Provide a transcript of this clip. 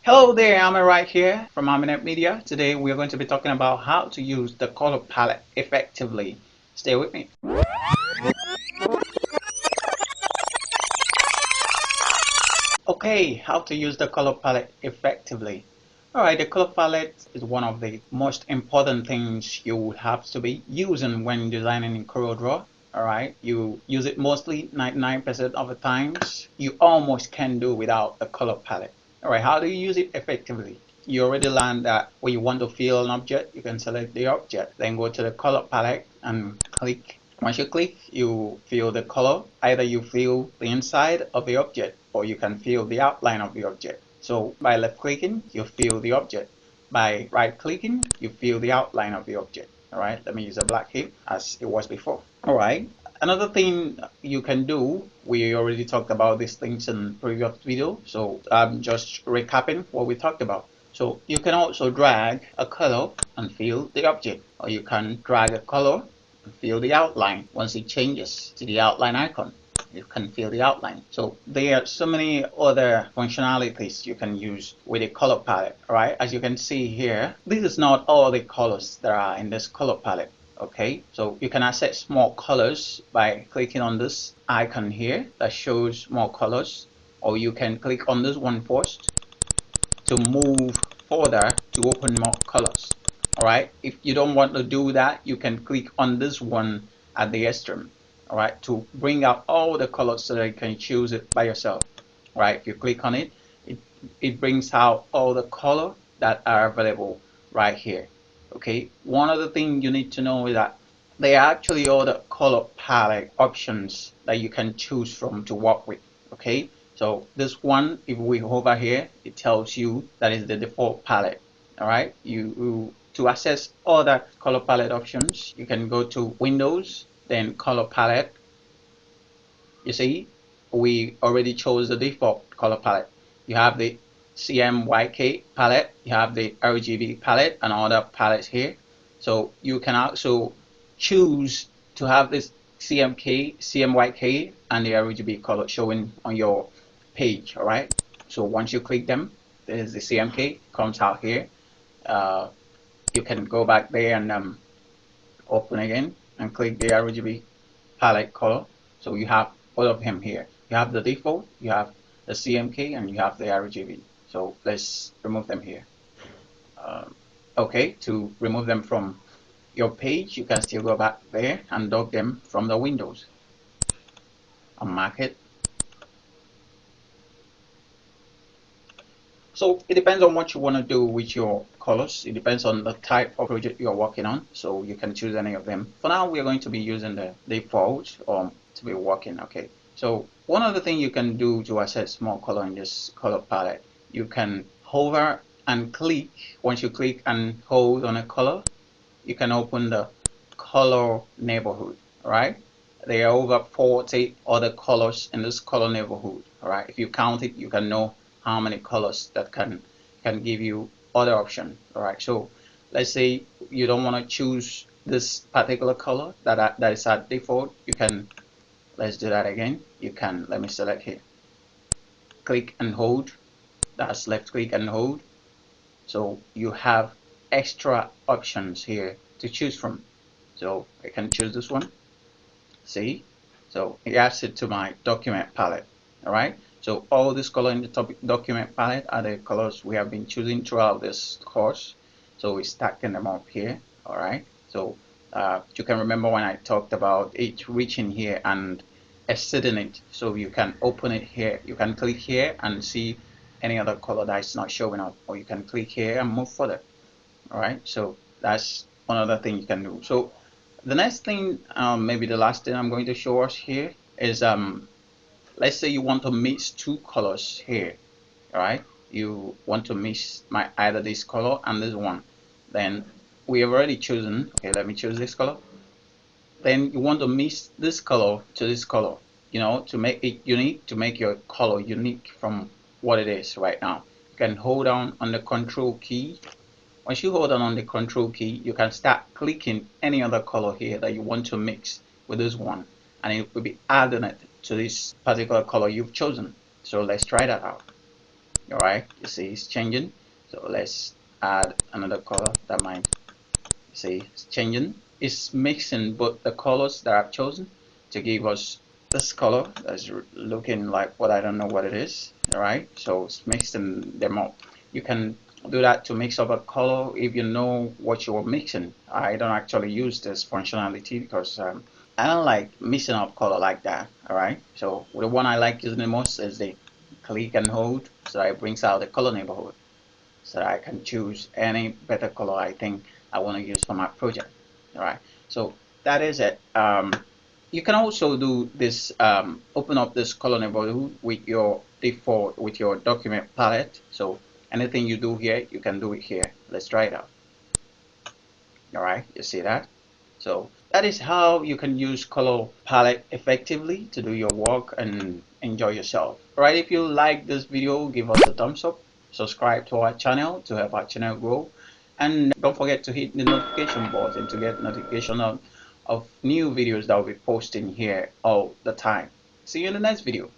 Hello there, I'm right here from Aminet Media. Today we are going to be talking about how to use the color palette effectively. Stay with me. Okay, how to use the color palette effectively. Alright, the color palette is one of the most important things you will have to be using when designing in Coreldraw. Alright, you use it mostly 99% of the times. You almost can do without the color palette. Alright, how do you use it effectively? You already learned that when you want to fill an object, you can select the object, then go to the color palette and click. Once you click, you fill the color. Either you fill the inside of the object or you can fill the outline of the object. So by left clicking, you fill the object. By right clicking, you fill the outline of the object. Alright, let me use a black here as it was before. Alright, another thing you can do, we already talked about these things in previous video, so I'm just recapping what we talked about. So you can also drag a color and fill the object, or you can drag a color and fill the outline. Once it changes to the outline icon, you can fill the outline. So there are so many other functionalities you can use with a color palette. Alright, as you can see here, this is not all the colors that are in this color palette. Okay, so you can access more colors by clicking on this icon here that shows more colors, or you can click on this one first to move further to open more colors. Alright, if you don't want to do that, you can click on this one at the extreme, alright, to bring out all the colors so that you can choose it by yourself. Right, if you click on it, it brings out all the color that are available right here. Okay, one other thing you need to know is that there are actually other color palette options that you can choose from to work with. Okay, so this one, if we hover here, it tells you that is the default palette. All right, you to access other color palette options, you can go to Windows, then color palette. You see, we already chose the default color palette. You have the CMYK palette, you have the RGB palette and other palettes here. So you can also choose to have this CMYK and the RGB color showing on your page. All right, so once you click them, there's the CMK comes out here. You can go back there and open again and click the RGB palette color. So you have all of them here. You have the default, you have the CMK, and you have the RGB. So let's remove them here. Okay, to remove them from your page, you can still go back there and dock them from the windows. Unmark it. So it depends on what you want to do with your colors. It depends on the type of project you're working on. So you can choose any of them. For now, we're going to be using the default to be working. Okay. So one other thing you can do to access more color in this color palette, you can hover and click. Once you click and hold on a color, you can open the color neighborhood. All right. There are over 40 other colors in this color neighborhood. All right. If you count it, you can know how many colors that can give you other option. All right, so let's say you don't want to choose this particular color that is at default. You can, let's do that again. You can, let me select here, click and hold. That's left click and hold. So you have extra options here to choose from. So I can choose this one. See, so it adds it to my document palette. All right, so all this color in the top document palette are the colors we have been choosing throughout this course. So we're stacking them up here. All right, so you can remember when I talked about it reaching here and exceeding it. So you can open it here, you can click here and see any other color that is not showing up, or you can click here and move further. All right, so that's one other thing you can do. So the next thing, maybe the last thing I'm going to show us here is let's say you want to mix two colors here. All right, you want to mix either this color and this one. Then we have already chosen. Okay, let me choose this color. Then you want to mix this color to this color, you know, to make it unique, to make your color unique from what it is right now. You can hold down on the control key. Once you hold down on the control key, you can start clicking any other color here that you want to mix with this one, and it will be adding it to this particular color you've chosen. So let's try that out. Alright, you see it's changing. So let's add another color that might, see it's changing. It's mixing both the colors that I've chosen to give us this color that's looking like what I don't know what it is. Alright, so it's mixing them up. You can do that to mix up a color if you know what you're mixing. I don't actually use this functionality because I don't like mixing up color like that. Alright, so the one I like using the most is the click and hold, so that it brings out the color neighborhood, so that I can choose any better color I think I want to use for my project. Alright, so that is it. You can also do this, open up this color neighborhood with your default, with your document palette. So anything you do here, you can do it here. Let's try it out. Alright, you see that? So that is how you can use color palette effectively to do your work and enjoy yourself. Alright, if you like this video, give us a thumbs up, subscribe to our channel to help our channel grow, and don't forget to hit the notification button to get notification of new videos that will be posting here all the time. See you in the next video.